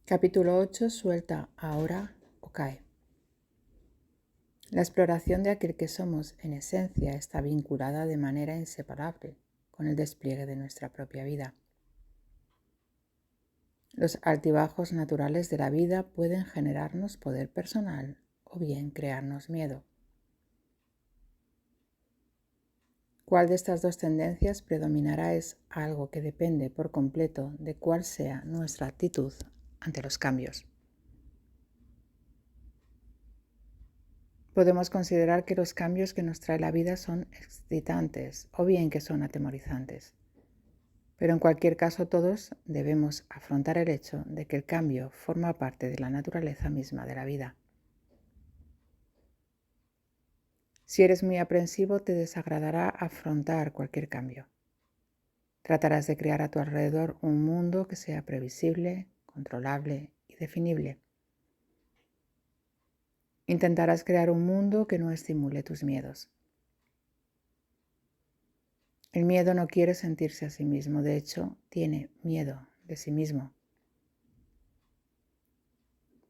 Capítulo 8. Suelta ahora o cae. La exploración de aquel que somos en esencia está vinculada de manera inseparable con el despliegue de nuestra propia vida. Los altibajos naturales de la vida pueden generarnos poder personal o bien crearnos miedo. ¿Cuál de estas dos tendencias predominará? Es algo que depende por completo de cuál sea nuestra actitud ante los cambios. Podemos considerar que los cambios que nos trae la vida son excitantes o bien que son atemorizantes. Pero en cualquier caso todos debemos afrontar el hecho de que el cambio forma parte de la naturaleza misma de la vida. Si eres muy aprensivo, te desagradará afrontar cualquier cambio. Tratarás de crear a tu alrededor un mundo que sea previsible, controlable y definible. Intentarás crear un mundo que no estimule tus miedos. El miedo no quiere sentirse a sí mismo, de hecho, tiene miedo de sí mismo.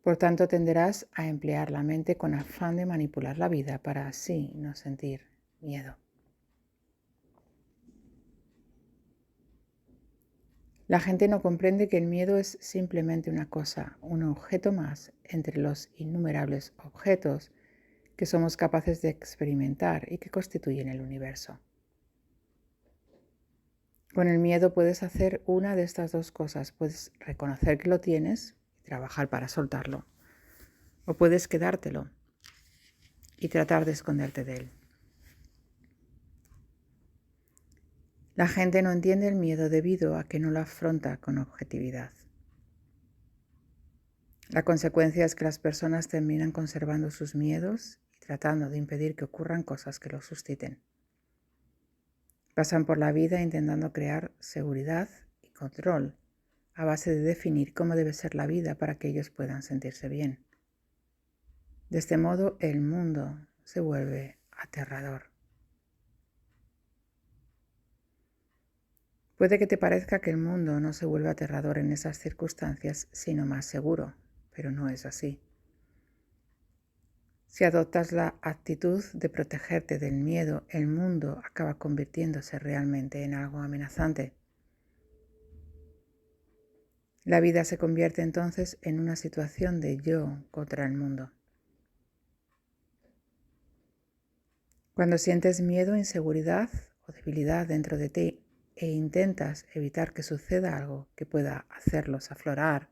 Por tanto, tenderás a emplear la mente con afán de manipular la vida para así no sentir miedo. La gente no comprende que el miedo es simplemente una cosa, un objeto más entre los innumerables objetos que somos capaces de experimentar y que constituyen el universo. Con el miedo puedes hacer una de estas dos cosas. Puedes reconocer que lo tienes y trabajar para soltarlo. O puedes quedártelo y tratar de esconderte de él. La gente no entiende el miedo debido a que no lo afronta con objetividad. La consecuencia es que las personas terminan conservando sus miedos y tratando de impedir que ocurran cosas que los susciten. Pasan por la vida intentando crear seguridad y control a base de definir cómo debe ser la vida para que ellos puedan sentirse bien. De este modo, el mundo se vuelve aterrador. Puede que te parezca que el mundo no se vuelve aterrador en esas circunstancias, sino más seguro, pero no es así. Si adoptas la actitud de protegerte del miedo, el mundo acaba convirtiéndose realmente en algo amenazante. La vida se convierte entonces en una situación de yo contra el mundo. Cuando sientes miedo, inseguridad o debilidad dentro de ti e intentas evitar que suceda algo que pueda hacerlos aflorar,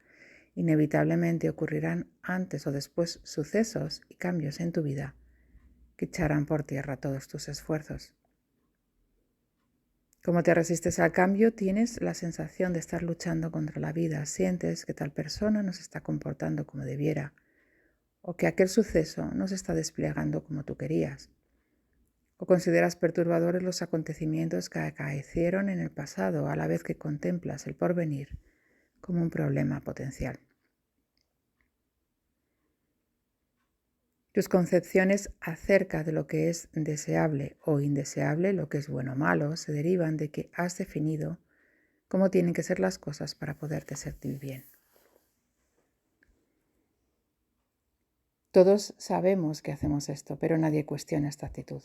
inevitablemente ocurrirán antes o después sucesos y cambios en tu vida que echarán por tierra todos tus esfuerzos. Como te resistes al cambio, tienes la sensación de estar luchando contra la vida, sientes que tal persona no se está comportando como debiera o que aquel suceso no se está desplegando como tú querías. O consideras perturbadores los acontecimientos que acaecieron en el pasado a la vez que contemplas el porvenir como un problema potencial. Tus concepciones acerca de lo que es deseable o indeseable, lo que es bueno o malo, se derivan de que has definido cómo tienen que ser las cosas para poderte sentir bien. Todos sabemos que hacemos esto, pero nadie cuestiona esta actitud.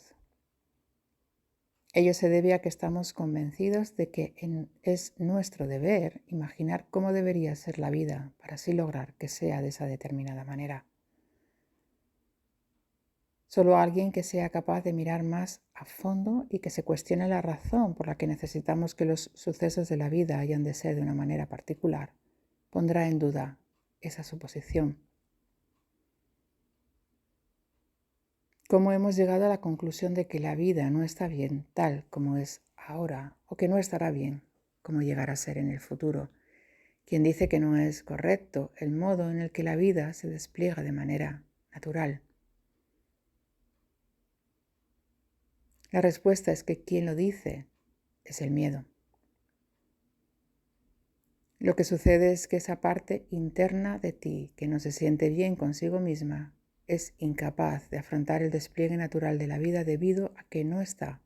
Ello se debe a que estamos convencidos de que es nuestro deber imaginar cómo debería ser la vida para así lograr que sea de esa determinada manera. Solo alguien que sea capaz de mirar más a fondo y que se cuestione la razón por la que necesitamos que los sucesos de la vida hayan de ser de una manera particular, pondrá en duda esa suposición. ¿Cómo hemos llegado a la conclusión de que la vida no está bien tal como es ahora o que no estará bien como llegará a ser en el futuro? Quien dice que no es correcto el modo en el que la vida se despliega de manera natural. La respuesta es que quien lo dice es el miedo. Lo que sucede es que esa parte interna de ti que no se siente bien consigo misma es incapaz de afrontar el despliegue natural de la vida debido a que no está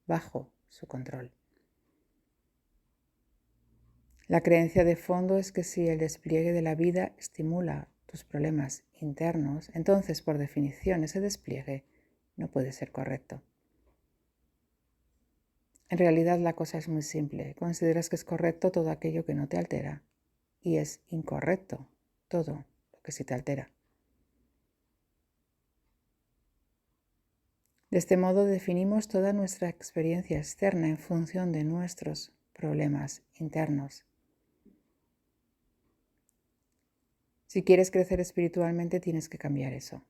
bajo su control. La creencia de fondo es que si el despliegue de la vida estimula tus problemas internos, entonces por definición ese despliegue no puede ser correcto. En realidad la cosa es muy simple. Consideras que es correcto todo aquello que no te altera y es incorrecto todo lo que sí te altera. De este modo definimos toda nuestra experiencia externa en función de nuestros problemas internos. Si quieres crecer espiritualmente tienes que cambiar eso.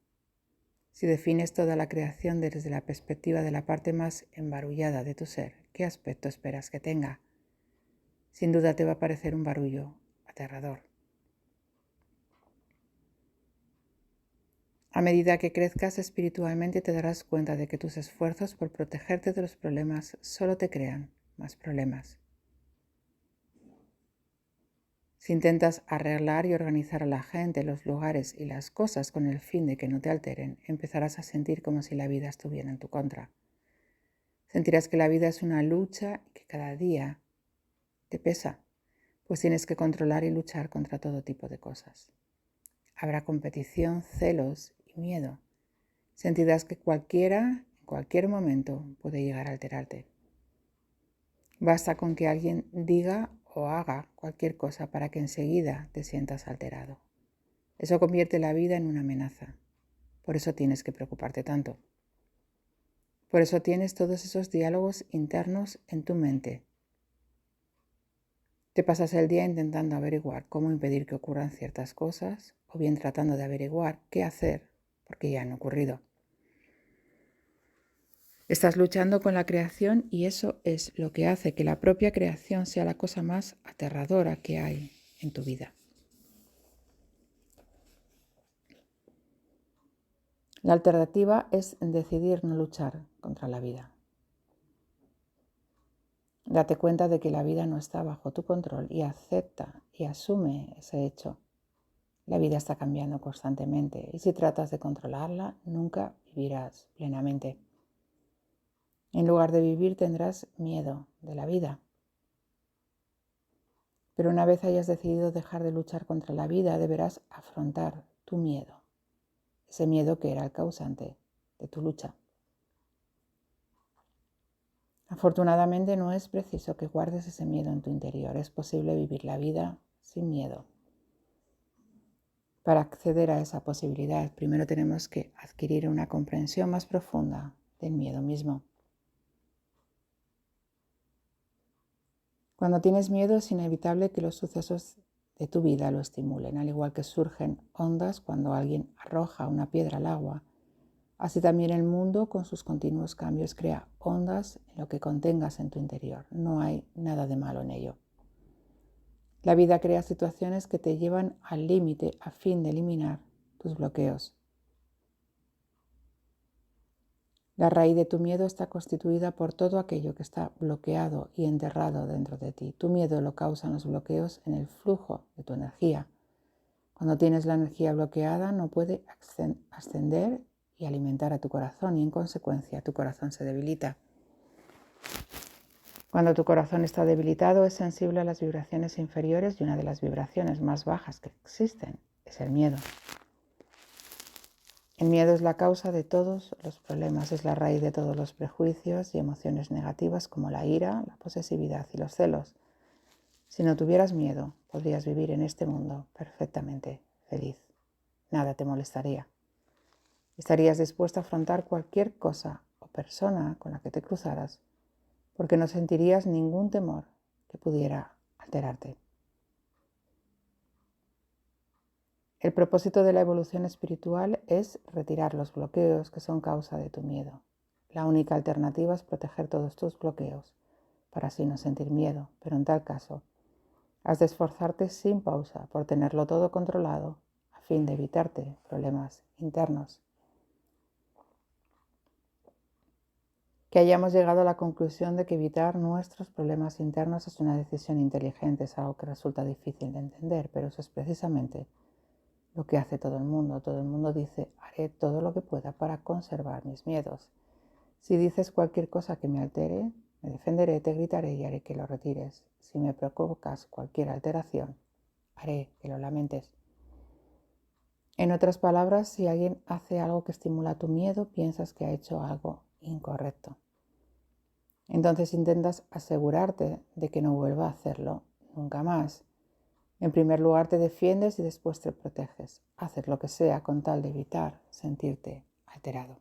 Si defines toda la creación desde la perspectiva de la parte más embarullada de tu ser, ¿qué aspecto esperas que tenga? Sin duda te va a parecer un barullo aterrador. A medida que crezcas espiritualmente te darás cuenta de que tus esfuerzos por protegerte de los problemas solo te crean más problemas. Si intentas arreglar y organizar a la gente, los lugares y las cosas con el fin de que no te alteren, empezarás a sentir como si la vida estuviera en tu contra. Sentirás que la vida es una lucha y que cada día te pesa, pues tienes que controlar y luchar contra todo tipo de cosas. Habrá competición, celos y miedo. Sentirás que cualquiera, en cualquier momento, puede llegar a alterarte. Basta con que alguien diga o haga cualquier cosa para que enseguida te sientas alterado. Eso convierte la vida en una amenaza. Por eso tienes que preocuparte tanto. Por eso tienes todos esos diálogos internos en tu mente. Te pasas el día intentando averiguar cómo impedir que ocurran ciertas cosas o bien tratando de averiguar qué hacer porque ya han ocurrido. Estás luchando con la creación y eso es lo que hace que la propia creación sea la cosa más aterradora que hay en tu vida. La alternativa es decidir no luchar contra la vida. Date cuenta de que la vida no está bajo tu control y acepta y asume ese hecho. La vida está cambiando constantemente y si tratas de controlarla, nunca vivirás plenamente. En lugar de vivir tendrás miedo de la vida. Pero una vez hayas decidido dejar de luchar contra la vida, deberás afrontar tu miedo. Ese miedo que era el causante de tu lucha. Afortunadamente no es preciso que guardes ese miedo en tu interior. Es posible vivir la vida sin miedo. Para acceder a esa posibilidad, primero tenemos que adquirir una comprensión más profunda del miedo mismo. Cuando tienes miedo es inevitable que los sucesos de tu vida lo estimulen, al igual que surgen ondas cuando alguien arroja una piedra al agua. Así también el mundo con sus continuos cambios crea ondas en lo que contengas en tu interior. No hay nada de malo en ello. La vida crea situaciones que te llevan al límite a fin de eliminar tus bloqueos. La raíz de tu miedo está constituida por todo aquello que está bloqueado y enterrado dentro de ti. Tu miedo lo causan los bloqueos en el flujo de tu energía. Cuando tienes la energía bloqueada no puede ascender y alimentar a tu corazón y en consecuencia tu corazón se debilita. Cuando tu corazón está debilitado es sensible a las vibraciones inferiores y una de las vibraciones más bajas que existen es el miedo. El miedo es la causa de todos los problemas, es la raíz de todos los prejuicios y emociones negativas como la ira, la posesividad y los celos. Si no tuvieras miedo, podrías vivir en este mundo perfectamente feliz. Nada te molestaría. Estarías dispuesto a afrontar cualquier cosa o persona con la que te cruzaras, porque no sentirías ningún temor que pudiera alterarte. El propósito de la evolución espiritual es retirar los bloqueos que son causa de tu miedo. La única alternativa es proteger todos tus bloqueos, para así no sentir miedo, pero en tal caso, has de esforzarte sin pausa por tenerlo todo controlado a fin de evitarte problemas internos. Que hayamos llegado a la conclusión de que evitar nuestros problemas internos es una decisión inteligente es algo que resulta difícil de entender, pero eso es precisamente lo que hace todo el mundo. Todo el mundo dice, haré todo lo que pueda para conservar mis miedos. Si dices cualquier cosa que me altere, Me defenderé, te gritaré y haré que lo retires. Si me provocas cualquier alteración, haré que lo lamentes. En otras palabras, si alguien hace algo que estimula tu miedo, piensas que ha hecho algo incorrecto. Entonces intentas asegurarte de que no vuelva a hacerlo nunca más. En primer lugar te defiendes y después te proteges. Haces lo que sea con tal de evitar sentirte alterado.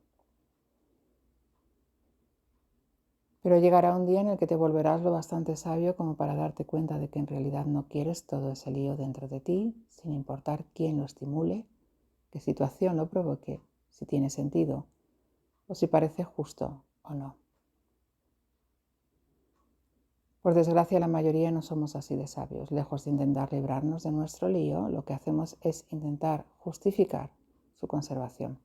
Pero llegará un día en el que te volverás lo bastante sabio como para darte cuenta de que en realidad no quieres todo ese lío dentro de ti, sin importar quién lo estimule, qué situación lo provoque, si tiene sentido o si parece justo o no. Por desgracia, la mayoría no somos así de sabios. Lejos de intentar librarnos de nuestro lío, lo que hacemos es intentar justificar su conservación.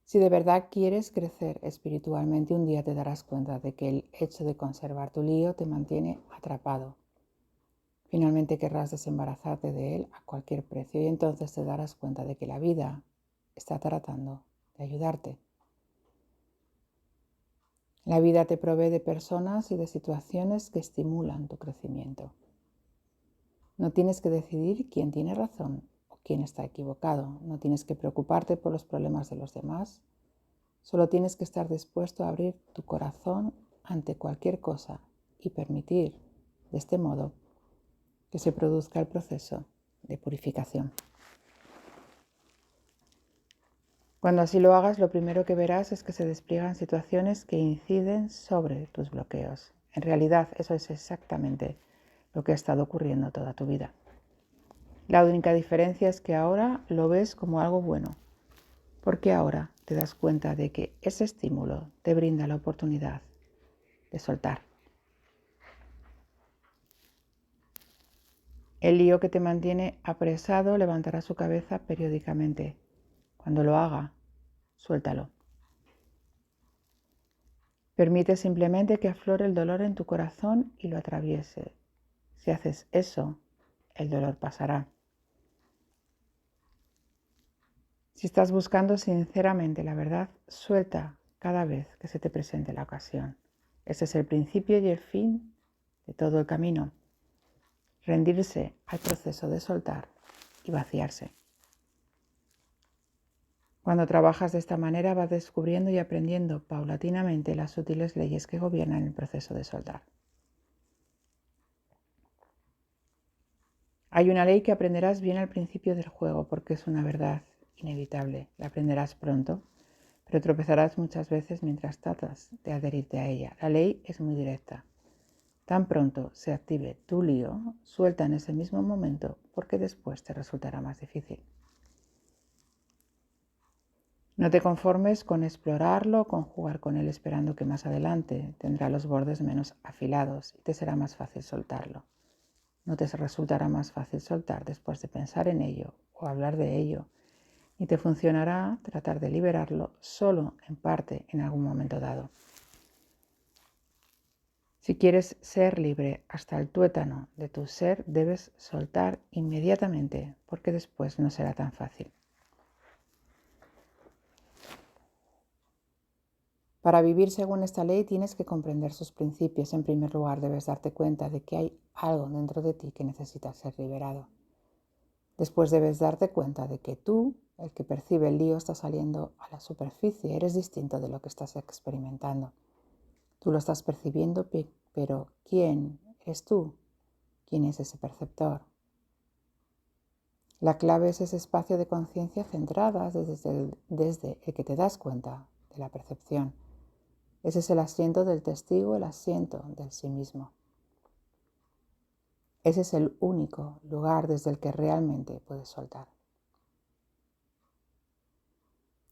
Si de verdad quieres crecer espiritualmente, un día te darás cuenta de que el hecho de conservar tu lío te mantiene atrapado. Finalmente querrás desembarazarte de él a cualquier precio y entonces te darás cuenta de que la vida está tratando de ayudarte. La vida te provee de personas y de situaciones que estimulan tu crecimiento. No tienes que decidir quién tiene razón o quién está equivocado. No tienes que preocuparte por los problemas de los demás. Solo tienes que estar dispuesto a abrir tu corazón ante cualquier cosa y permitir, de este modo, que se produzca el proceso de purificación. Cuando así lo hagas, lo primero que verás es que se despliegan situaciones que inciden sobre tus bloqueos. En realidad, eso es exactamente lo que ha estado ocurriendo toda tu vida. La única diferencia es que ahora lo ves como algo bueno, porque ahora te das cuenta de que ese estímulo te brinda la oportunidad de soltar. El lío que te mantiene apresado levantará su cabeza periódicamente. Cuando lo haga, suéltalo. Permite simplemente que aflore el dolor en tu corazón y lo atraviese. Si haces eso, el dolor pasará. Si estás buscando sinceramente la verdad, suelta cada vez que se te presente la ocasión. Ese es el principio y el fin de todo el camino. Rendirse al proceso de soltar y vaciarse. Cuando trabajas de esta manera vas descubriendo y aprendiendo paulatinamente las sutiles leyes que gobiernan el proceso de soltar. Hay una ley que aprenderás bien al principio del juego porque es una verdad inevitable. La aprenderás pronto, pero tropezarás muchas veces mientras tratas de adherirte a ella. La ley es muy directa. Tan pronto se active tu lío, suelta en ese mismo momento porque después te resultará más difícil. No te conformes con explorarlo, con jugar con él esperando que más adelante tendrá los bordes menos afilados y te será más fácil soltarlo. No te resultará más fácil soltar después de pensar en ello o hablar de ello, ni te funcionará tratar de liberarlo solo en parte en algún momento dado. Si quieres ser libre hasta el tuétano de tu ser, debes soltar inmediatamente porque después no será tan fácil. Para vivir según esta ley tienes que comprender sus principios. En primer lugar, debes darte cuenta de que hay algo dentro de ti que necesita ser liberado. Después debes darte cuenta de que tú, el que percibe el lío, está saliendo a la superficie. Eres distinto de lo que estás experimentando. Tú lo estás percibiendo, pero ¿quién eres tú? ¿Quién es ese perceptor? La clave es ese espacio de conciencia centrada desde el que te das cuenta de la percepción. Ese es el asiento del testigo, el asiento del sí mismo. Ese es el único lugar desde el que realmente puedes soltar.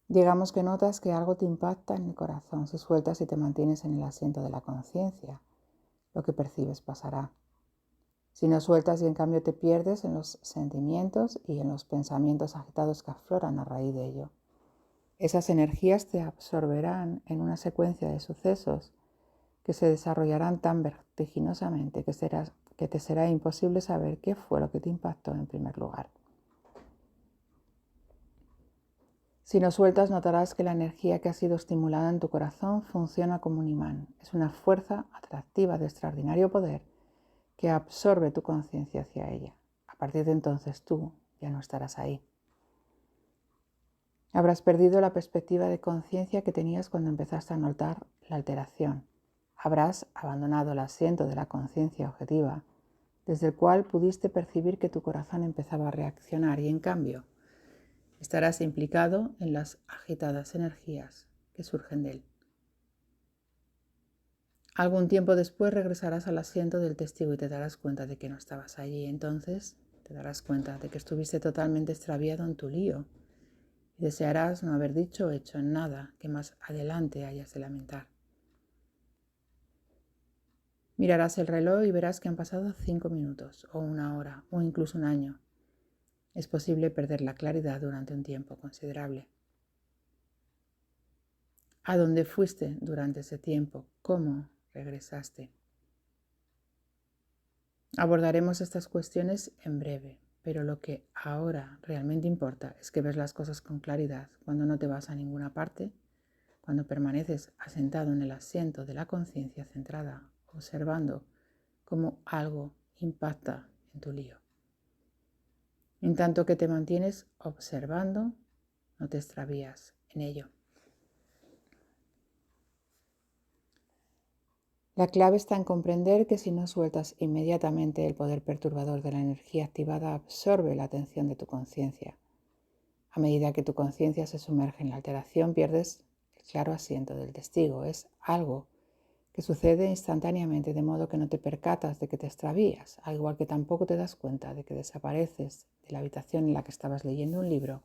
Digamos que notas que algo te impacta en el corazón. Si sueltas y te mantienes en el asiento de la conciencia, lo que percibes pasará. Si no sueltas y en cambio te pierdes en los sentimientos y en los pensamientos agitados que afloran a raíz de ello, esas energías te absorberán en una secuencia de sucesos que se desarrollarán tan vertiginosamente que te será imposible saber qué fue lo que te impactó en primer lugar. Si no sueltas, notarás que la energía que ha sido estimulada en tu corazón funciona como un imán. Es una fuerza atractiva de extraordinario poder que absorbe tu conciencia hacia ella. A partir de entonces tú ya no estarás ahí. Habrás perdido la perspectiva de conciencia que tenías cuando empezaste a notar la alteración. Habrás abandonado el asiento de la conciencia objetiva, desde el cual pudiste percibir que tu corazón empezaba a reaccionar y en cambio estarás implicado en las agitadas energías que surgen de él. Algún tiempo después regresarás al asiento del testigo y te darás cuenta de que no estabas allí. Entonces te darás cuenta de que estuviste totalmente extraviado en tu lío y desearás no haber dicho o hecho nada que más adelante hayas de lamentar. Mirarás el reloj y verás que han pasado 5 minutos o 1 hora o incluso un año. Es posible perder la claridad durante un tiempo considerable. ¿A dónde fuiste durante ese tiempo? ¿Cómo regresaste? Abordaremos estas cuestiones en breve, pero lo que ahora realmente importa es que ves las cosas con claridad cuando no te vas a ninguna parte, cuando permaneces asentado en el asiento de la conciencia centrada, observando cómo algo impacta en tu lío. En tanto que te mantienes observando, no te extravías en ello. La clave está en comprender que si no sueltas inmediatamente el poder perturbador de la energía activada, absorbe la atención de tu conciencia. A medida que tu conciencia se sumerge en la alteración, pierdes el claro asiento del testigo. Es algo que sucede instantáneamente, de modo que no te percatas de que te extravías, al igual que tampoco te das cuenta de que desapareces de la habitación en la que estabas leyendo un libro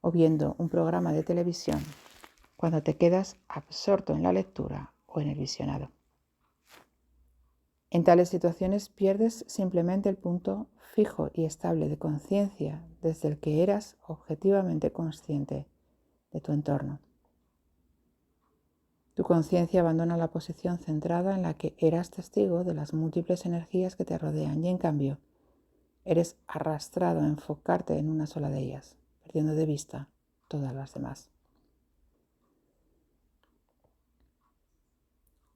o viendo un programa de televisión, cuando te quedas absorto en la lectura o en el visionado. En tales situaciones pierdes simplemente el punto fijo y estable de conciencia desde el que eras objetivamente consciente de tu entorno. Tu conciencia abandona la posición centrada en la que eras testigo de las múltiples energías que te rodean y en cambio eres arrastrado a enfocarte en una sola de ellas, perdiendo de vista todas las demás.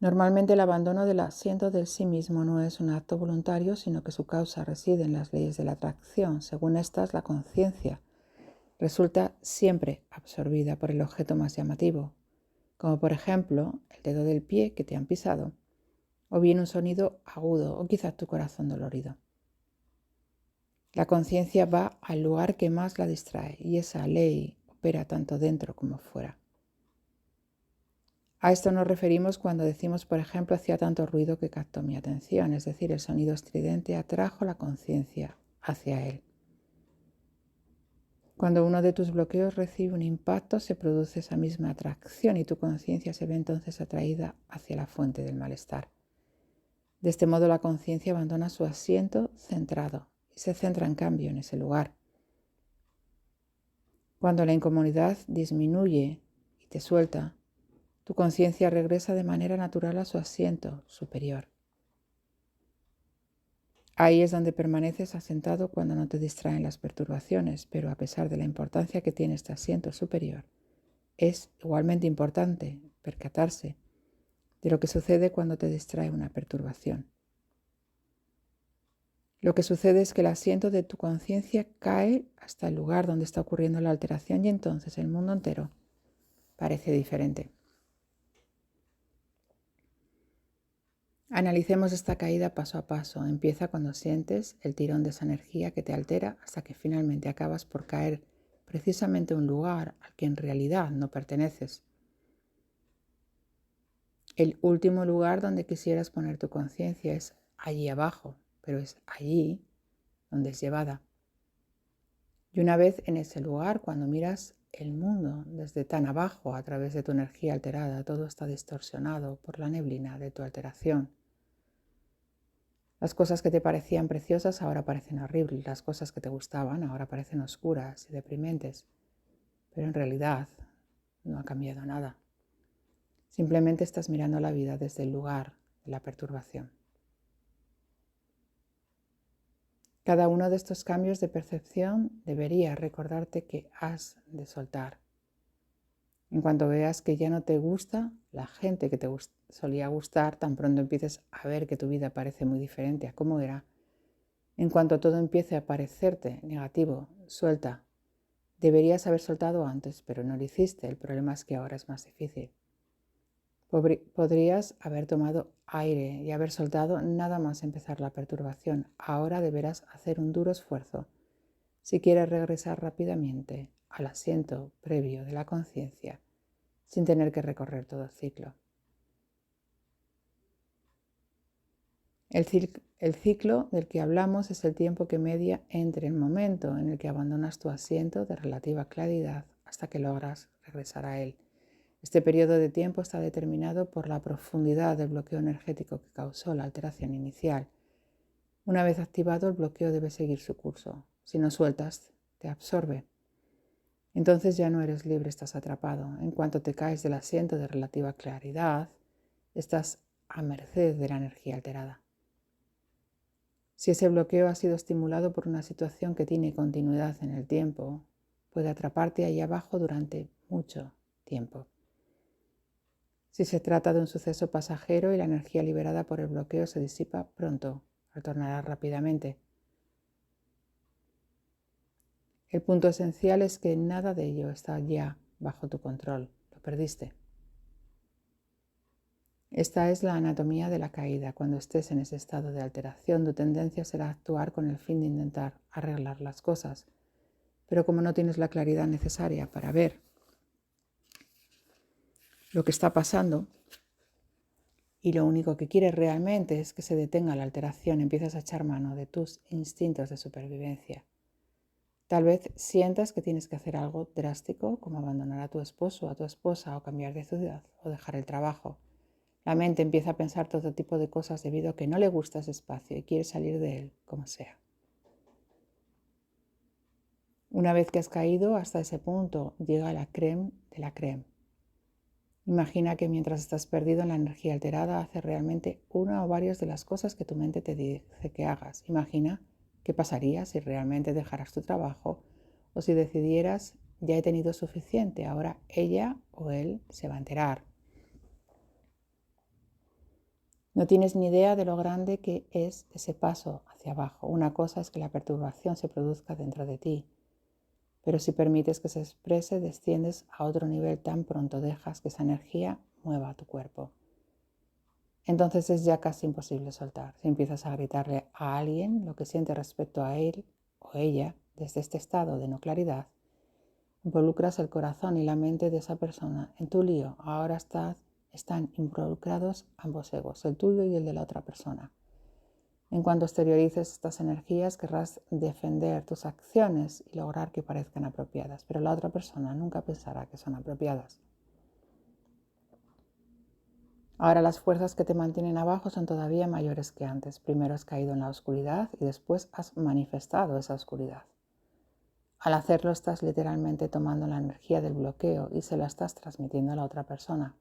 Normalmente el abandono del asiento del sí mismo no es un acto voluntario, sino que su causa reside en las leyes de la atracción. Según estas, la conciencia resulta siempre absorbida por el objeto más llamativo, como por ejemplo el dedo del pie que te han pisado, o bien un sonido agudo o quizás tu corazón dolorido. La conciencia va al lugar que más la distrae y esa ley opera tanto dentro como fuera. A esto nos referimos cuando decimos, por ejemplo, hacía tanto ruido que captó mi atención, es decir, el sonido estridente atrajo la conciencia hacia él. Cuando uno de tus bloqueos recibe un impacto, se produce esa misma atracción y tu conciencia se ve entonces atraída hacia la fuente del malestar. De este modo, la conciencia abandona su asiento centrado y se centra en cambio en ese lugar. Cuando la incomodidad disminuye y te suelta, tu conciencia regresa de manera natural a su asiento superior. Ahí es donde permaneces asentado cuando no te distraen las perturbaciones, pero a pesar de la importancia que tiene este asiento superior, es igualmente importante percatarse de lo que sucede cuando te distrae una perturbación. Lo que sucede es que el asiento de tu conciencia cae hasta el lugar donde está ocurriendo la alteración y entonces el mundo entero parece diferente. Analicemos esta caída paso a paso. Empieza cuando sientes el tirón de esa energía que te altera hasta que finalmente acabas por caer precisamente en un lugar al que en realidad no perteneces. El último lugar donde quisieras poner tu conciencia es allí abajo, pero es allí donde es llevada. Y una vez en ese lugar, cuando miras el mundo desde tan abajo a través de tu energía alterada, todo está distorsionado por la neblina de tu alteración. Las cosas que te parecían preciosas ahora parecen horribles, las cosas que te gustaban ahora parecen oscuras y deprimentes, pero en realidad no ha cambiado nada. Simplemente estás mirando la vida desde el lugar de la perturbación. Cada uno de estos cambios de percepción debería recordarte que has de soltar. En cuanto veas que ya no te gusta la gente que te solía gustar, tan pronto empieces a ver que tu vida parece muy diferente a cómo era, en cuanto todo empiece a parecerte negativo, suelta. Deberías haber soltado antes, pero no lo hiciste. El problema es que ahora es más difícil. Podrías haber tomado aire y haber soltado nada más empezar la perturbación. Ahora deberás hacer un duro esfuerzo si quieres regresar rápidamente al asiento previo de la conciencia sin tener que recorrer todo el ciclo. El ciclo del que hablamos es el tiempo que media entre el momento en el que abandonas tu asiento de relativa claridad hasta que logras regresar a él. Este periodo de tiempo está determinado por la profundidad del bloqueo energético que causó la alteración inicial. Una vez activado, el bloqueo debe seguir su curso. Si no sueltas, te absorbe. Entonces ya no eres libre, estás atrapado. En cuanto te caes del asiento de relativa claridad, estás a merced de la energía alterada. Si ese bloqueo ha sido estimulado por una situación que tiene continuidad en el tiempo, puede atraparte ahí abajo durante mucho tiempo. Si se trata de un suceso pasajero y la energía liberada por el bloqueo se disipa pronto, retornará rápidamente. El punto esencial es que nada de ello está ya bajo tu control, lo perdiste. Esta es la anatomía de la caída. Cuando estés en ese estado de alteración, tu tendencia será actuar con el fin de intentar arreglar las cosas. Pero como no tienes la claridad necesaria para ver lo que está pasando y lo único que quieres realmente es que se detenga la alteración, empiezas a echar mano de tus instintos de supervivencia. Tal vez sientas que tienes que hacer algo drástico, como abandonar a tu esposo o a tu esposa o cambiar de ciudad o dejar el trabajo. La mente empieza a pensar todo tipo de cosas debido a que no le gusta ese espacio y quiere salir de él, como sea. Una vez que has caído hasta ese punto, llega la crème de la crème. Imagina que mientras estás perdido en la energía alterada, haces realmente una o varias de las cosas que tu mente te dice que hagas. Imagina qué pasaría si realmente dejaras tu trabajo o si decidieras, ya he tenido suficiente, ahora ella o él se va a enterar. No tienes ni idea de lo grande que es ese paso hacia abajo. Una cosa es que la perturbación se produzca dentro de ti, pero si permites que se exprese, desciendes a otro nivel tan pronto dejas que esa energía mueva tu cuerpo. Entonces es ya casi imposible soltar. Si empiezas a gritarle a alguien lo que siente respecto a él o ella desde este estado de no claridad, involucras el corazón y la mente de esa persona en tu lío. Ahora están involucrados ambos egos, el tuyo y el de la otra persona. En cuanto exteriorices estas energías, querrás defender tus acciones y lograr que parezcan apropiadas, pero la otra persona nunca pensará que son apropiadas. Ahora las fuerzas que te mantienen abajo son todavía mayores que antes. Primero has caído en la oscuridad y después has manifestado esa oscuridad. Al hacerlo estás literalmente tomando la energía del bloqueo y se la estás transmitiendo a la otra persona.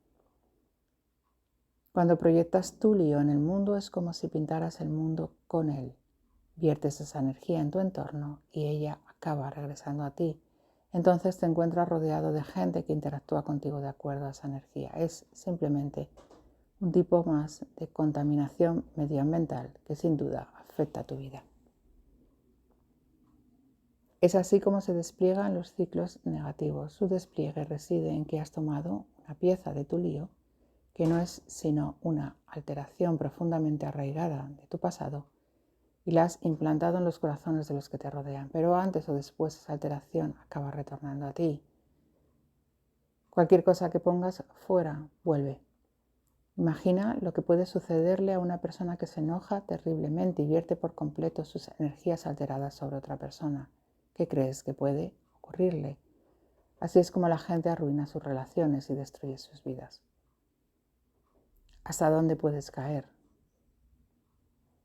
Cuando proyectas tu lío en el mundo es como si pintaras el mundo con él. Viertes esa energía en tu entorno y ella acaba regresando a ti. Entonces te encuentras rodeado de gente que interactúa contigo de acuerdo a esa energía. Es simplemente un tipo más de contaminación medioambiental que sin duda afecta a tu vida. Es así como se despliegan los ciclos negativos. Su despliegue reside en que has tomado una pieza de tu lío que no es sino una alteración profundamente arraigada de tu pasado y la has implantado en los corazones de los que te rodean, pero antes o después esa alteración acaba retornando a ti. Cualquier cosa que pongas fuera vuelve. Imagina lo que puede sucederle a una persona que se enoja terriblemente y vierte por completo sus energías alteradas sobre otra persona. ¿Qué crees que puede ocurrirle? Así es como la gente arruina sus relaciones y destruye sus vidas. ¿Hasta dónde puedes caer?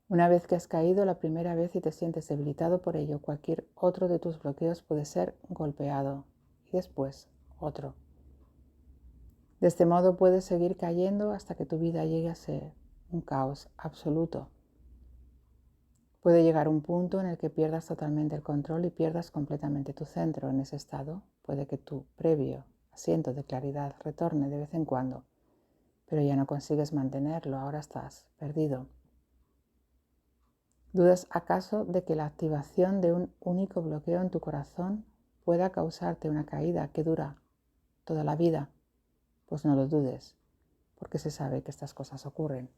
Una vez que has caído la primera vez y te sientes debilitado por ello, cualquier otro de tus bloqueos puede ser golpeado y después otro. De este modo puedes seguir cayendo hasta que tu vida llegue a ser un caos absoluto. Puede llegar un punto en el que pierdas totalmente el control y pierdas completamente tu centro. En ese estado puede que tu previo asiento de claridad retorne de vez en cuando, pero ya no consigues mantenerlo, ahora estás perdido. ¿Dudas acaso de que la activación de un único bloqueo en tu corazón pueda causarte una caída que dura toda la vida? Pues no lo dudes, porque se sabe que estas cosas ocurren.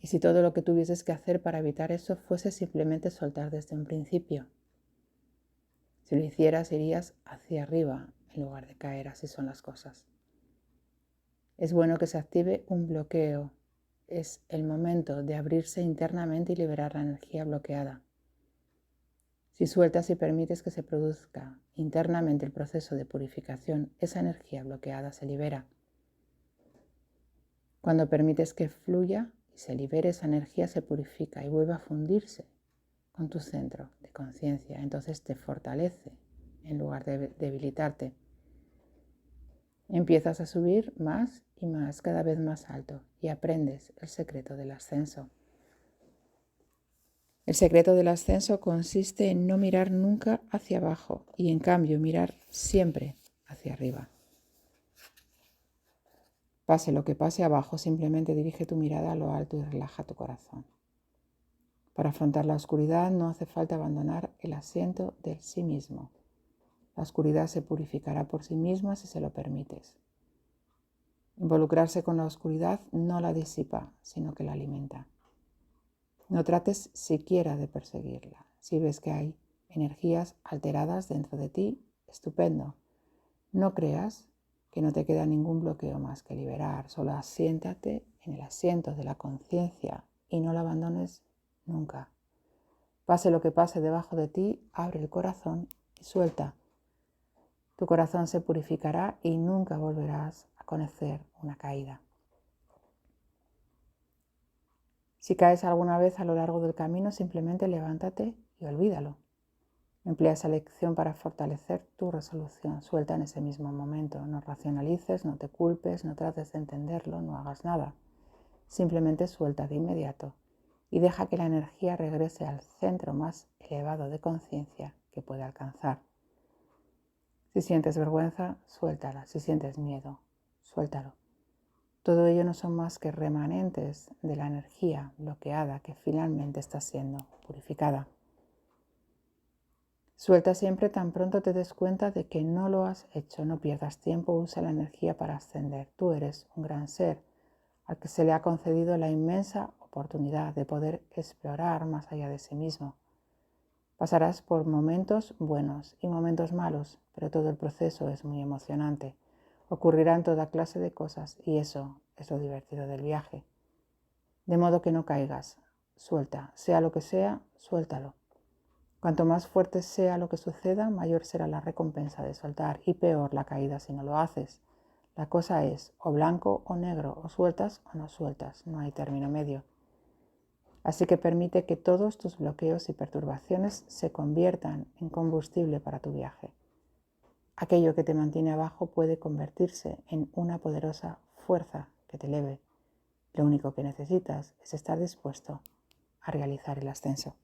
Y si todo lo que tuvieses que hacer para evitar eso fuese simplemente soltar desde un principio, si lo hicieras irías hacia arriba en lugar de caer, así son las cosas. Es bueno que se active un bloqueo. Es el momento de abrirse internamente y liberar la energía bloqueada. Si sueltas y permites que se produzca internamente el proceso de purificación, esa energía bloqueada se libera. Cuando permites que fluya y se libere, esa energía se purifica y vuelve a fundirse con tu centro de conciencia. Entonces te fortalece en lugar de debilitarte. Empiezas a subir más y más, cada vez más alto, y aprendes el secreto del ascenso. El secreto del ascenso consiste en no mirar nunca hacia abajo y en cambio mirar siempre hacia arriba. Pase lo que pase abajo, simplemente dirige tu mirada a lo alto y relaja tu corazón. Para afrontar la oscuridad no hace falta abandonar el asiento del sí mismo. La oscuridad se purificará por sí misma si se lo permites. Involucrarse con la oscuridad no la disipa, sino que la alimenta. No trates siquiera de perseguirla. Si ves que hay energías alteradas dentro de ti, estupendo. No creas que no te queda ningún bloqueo más que liberar. Solo asiéntate en el asiento de la conciencia y no la abandones nunca. Pase lo que pase debajo de ti, abre el corazón y suelta. Tu corazón se purificará y nunca volverás a conocer una caída. Si caes alguna vez a lo largo del camino, simplemente levántate y olvídalo. Emplea esa lección para fortalecer tu resolución. Suelta en ese mismo momento. No racionalices, no te culpes, no trates de entenderlo, no hagas nada. Simplemente suelta de inmediato y deja que la energía regrese al centro más elevado de conciencia que puede alcanzar. Si sientes vergüenza, suéltala. Si sientes miedo, suéltalo. Todo ello no son más que remanentes de la energía bloqueada que finalmente está siendo purificada. Suelta siempre tan pronto te des cuenta de que no lo has hecho. No pierdas tiempo, usa la energía para ascender. Tú eres un gran ser al que se le ha concedido la inmensa oportunidad de poder explorar más allá de sí mismo. Pasarás por momentos buenos y momentos malos, pero todo el proceso es muy emocionante. Ocurrirán toda clase de cosas y eso es lo divertido del viaje. De modo que no caigas, suelta, sea lo que sea, suéltalo. Cuanto más fuerte sea lo que suceda, mayor será la recompensa de soltar y peor la caída si no lo haces. La cosa es o blanco o negro, o sueltas o no sueltas, no hay término medio. Así que permite que todos tus bloqueos y perturbaciones se conviertan en combustible para tu viaje. Aquello que te mantiene abajo puede convertirse en una poderosa fuerza que te eleve. Lo único que necesitas es estar dispuesto a realizar el ascenso.